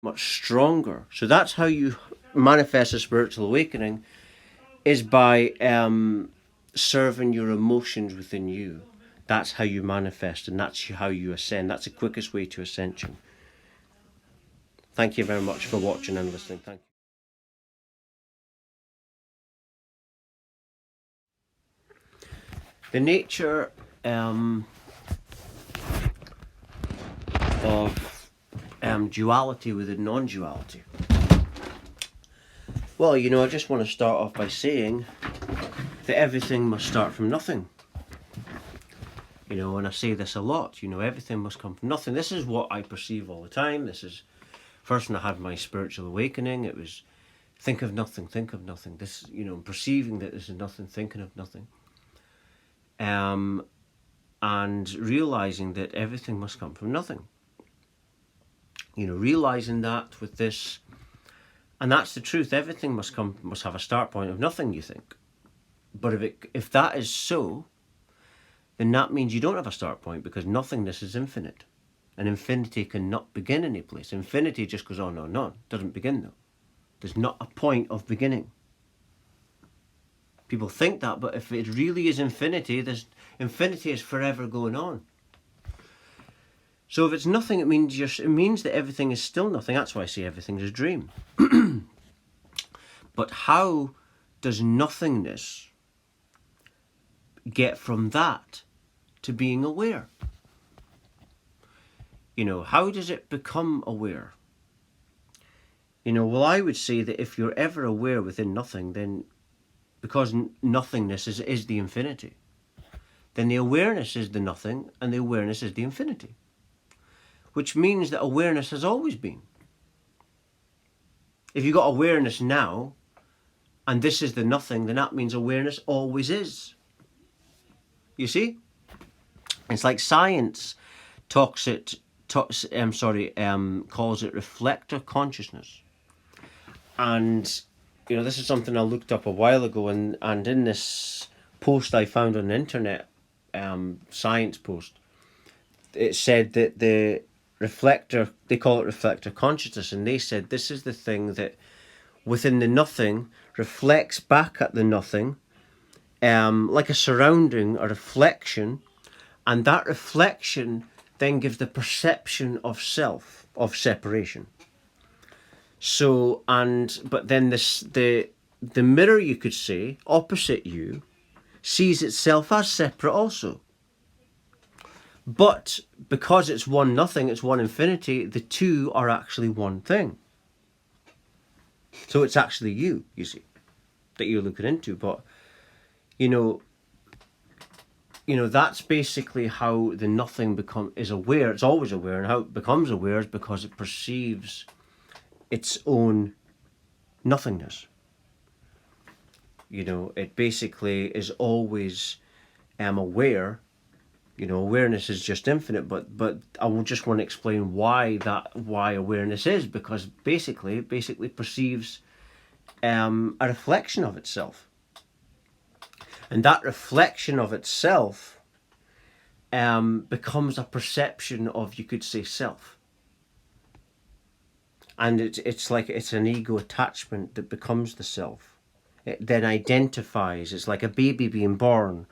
much stronger. So that's how you manifest a spiritual awakening, is by serving your emotions within you. That's how you manifest, and that's how you ascend. That's the quickest way to ascension. Thank you very much for watching and listening. Thank you. The nature of duality within non-duality. Well, I just want to start off by saying that everything must start from nothing. And I say this a lot, everything must come from nothing. This is what I perceive all the time. This is, first when I had my spiritual awakening, it was think of nothing, think of nothing. This, perceiving that this is nothing, thinking of nothing. And realizing that everything must come from nothing. Realizing that with this, and that's the truth. Everything must have a start point of nothing, you think. But if that is so, then that means you don't have a start point, because nothingness is infinite. And infinity cannot begin any place. Infinity just goes on and on. Doesn't begin though. There's not a point of beginning. People think that, but if it really is infinity, infinity is forever going on. So if it's nothing, it means that everything is still nothing. That's why I say everything is a dream. But how does nothingness get from that to being aware? How does it become aware? Well, I would say that if you're ever aware within nothing, then because nothingness is the infinity, then the awareness is the nothing and the awareness is the infinity, which means that awareness has always been. If you've got awareness now and this is the nothing, then that means awareness always is. You see? It's like science calls it reflector consciousness. And this is something I looked up a while ago, and in this post I found on the internet, science post, it said that the reflector, they call it reflector consciousness, and they said this is the thing that within the nothing reflects back at the nothing, like a surrounding, a reflection, and that reflection then gives the perception of self, of separation. So, but then the mirror, you could say, opposite you, sees itself as separate also. But because it's one nothing, it's one infinity, the two are actually one thing. So it's actually you see, that you're looking into. But, that's basically how the nothing is aware. It's always aware, and how it becomes aware is because it perceives its own nothingness. It basically is always aware. Awareness is just infinite, but I just want to explain why awareness is, because basically perceives a reflection of itself. And that reflection of itself becomes a perception of, you could say, self. And it's like it's an ego attachment that becomes the self. It then identifies. It's like a baby being born.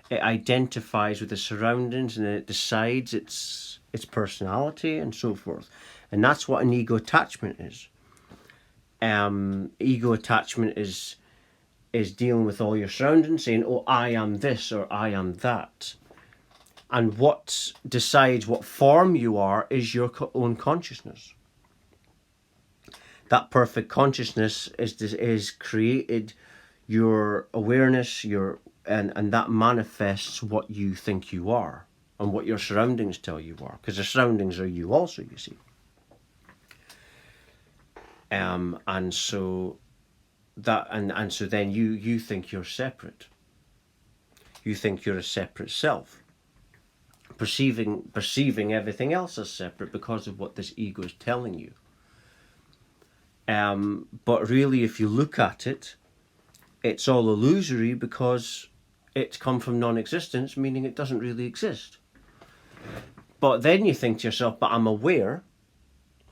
It identifies with the surroundings, and it decides its personality and so forth. And that's what an ego attachment is. Ego attachment is dealing with all your surroundings, saying, oh, I am this or I am that. And what decides what form you are is your own consciousness. That perfect consciousness is created your awareness, and that manifests what you think you are and what your surroundings tell you are, because the surroundings are you also, you see. And so then you think you're separate. You think you're a separate self, perceiving everything else as separate because of what this ego is telling you. But really, if you look at it, it's all illusory, because it's come from non-existence, meaning it doesn't really exist. But then you think to yourself, but I'm aware,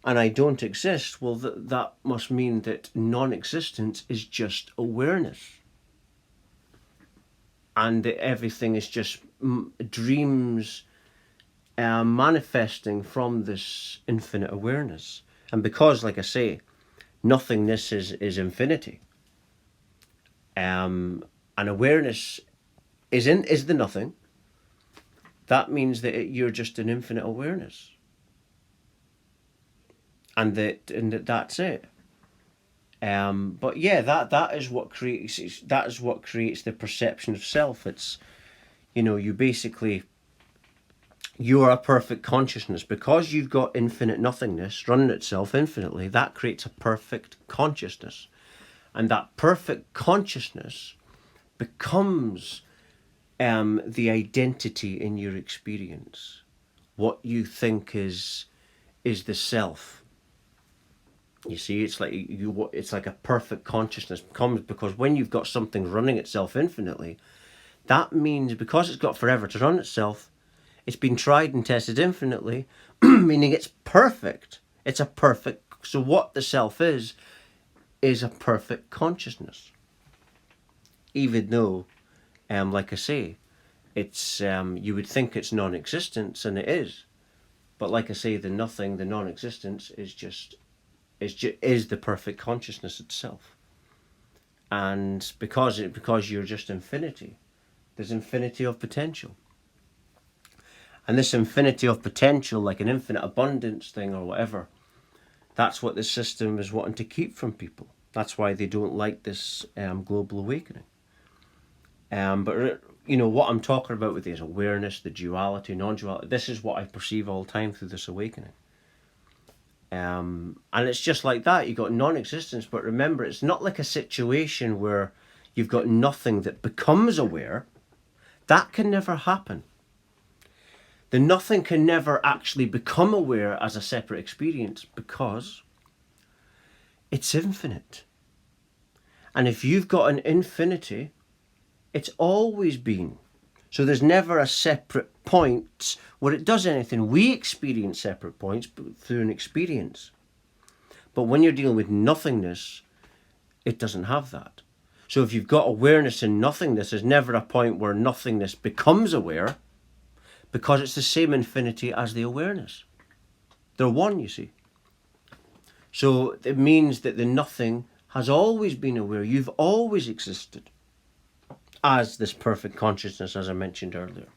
and I don't exist, well, that must mean that non-existence is just awareness. And that everything is just dreams manifesting from this infinite awareness. And because, like I say, nothingness is infinity, and awareness is the nothing, that means that you're just an infinite awareness. And that's it. But yeah, that is what creates the perception of self. It's, you basically, you're a perfect consciousness because you've got infinite nothingness running itself infinitely. That creates a perfect consciousness, and that perfect consciousness becomes the identity in your experience. What you think is the self. You see, it's like a perfect consciousness comes because when you've got something running itself infinitely, that means because it's got forever to run itself, it's been tried and tested infinitely, meaning it's perfect. It's a perfect. So what the self is a perfect consciousness. Even though, like I say, it's you would think it's non-existence, and it is, but like I say, the nothing, the non-existence is the perfect consciousness itself. And because you're just infinity, there's infinity of potential. And this infinity of potential, like an infinite abundance thing or whatever, that's what the system is wanting to keep from people. That's why they don't like this global awakening. But what I'm talking about with this awareness, the duality, non-duality, this is what I perceive all the time through this awakening. And it's just like that. You've got non-existence, but remember, it's not like a situation where you've got nothing that becomes aware. That can never happen. The nothing can never actually become aware as a separate experience because it's infinite. And if you've got an infinity, it's always been. So there's never a separate point where it does anything. We experience separate points through an experience. But when you're dealing with nothingness, it doesn't have that. So if you've got awareness in nothingness, there's never a point where nothingness becomes aware because it's the same infinity as the awareness. They're one, you see. So it means that the nothing has always been aware. You've always existed as this perfect consciousness, as I mentioned earlier.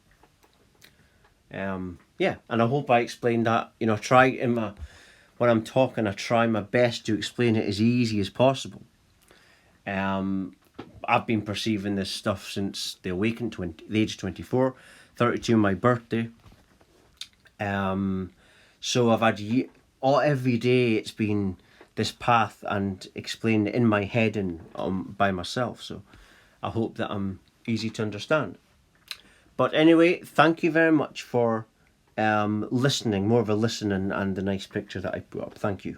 Yeah, and I hope I explained that. When I'm talking, I try my best to explain it as easy as possible. I've been perceiving this stuff since the awakened, the age of 24, 32 my birthday. So I've had every day it's been this path and explained in my head and by myself. So I hope that I'm easy to understand. But anyway, thank you very much for listening, more of a listening and the nice picture that I put up. Thank you.